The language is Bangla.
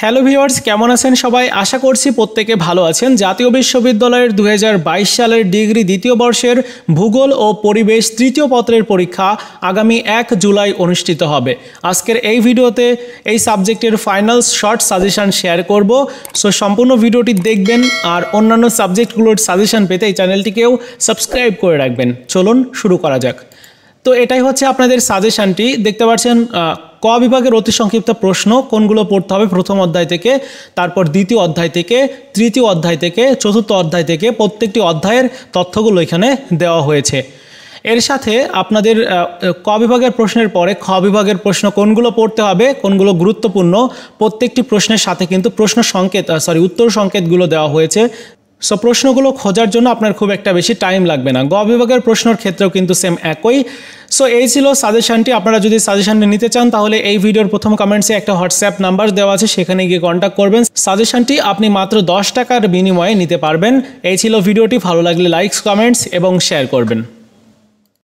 হ্যালো ভিউয়ার্স, কেমন আছেন সবাই? আশা করছি প্রত্যেকে ভালো আছেন। জাতীয় বিশ্ববিদ্যালয়ের 2022 সালের ডিগ্রি দ্বিতীয় বর্ষের ভূগোল ও পরিবেশ তৃতীয় পত্রের পরীক্ষা আগামী 1 জুলাই অনুষ্ঠিত হবে। আজকের এই ভিডিওতে এই সাবজেক্টের ফাইনাল শর্ট সাজেশন শেয়ার করব। সো সম্পূর্ণ ভিডিওটি দেখবেন আর অন্যান্য সাবজেক্টগুলোর সাজেশন পেতে এই চ্যানেলটিকেও সাবস্ক্রাইব করে রাখবেন। চলুন শুরু করা যাক। তো এটাই হচ্ছে আপনাদের সাজেশনটি। দেখতে পাচ্ছেন ক বিভাগের অতি সংক্ষিপ্ত প্রশ্ন কোনগুলো পড়তে হবে প্রথম অধ্যায় থেকে, তারপর দ্বিতীয় অধ্যায় থেকে, তৃতীয় অধ্যায় থেকে, চতুর্থ অধ্যায় থেকে প্রত্যেকটি অধ্যায়ের তথ্যগুলো এখানে দেওয়া হয়েছে। এর সাথে আপনাদের ক বিভাগের প্রশ্নের পরে খ বিভাগের প্রশ্ন কোনগুলো পড়তে হবে, কোনগুলো গুরুত্বপূর্ণ, প্রত্যেকটি প্রশ্নের সাথে কিন্তু উত্তর সংকেতগুলো দেওয়া হয়েছে। সো প্রশ্নগুলো খোঁজার জন্য আপনার খুব একটা বেশি টাইম লাগবে না। গ বিভাগের প্রশ্নের ক্ষেত্রেও কিন্তু সেম একই। সো এই ছিল সাজেশনটি। আপনারা যদি সাজেশনটি নিতে চান তাহলে এই ভিডিওর প্রথম কমেন্টসে একটা হোয়াটসঅ্যাপ নাম্বার দেওয়া আছে, সেখানে গিয়ে কন্ট্যাক্ট করবেন। সাজেশনটি আপনি মাত্র 10 টাকার বিনিময়ে নিতে পারবেন। এই ছিল ভিডিওটি। ভালো লাগলে লাইকস, কমেন্টস এবং শেয়ার করবেন।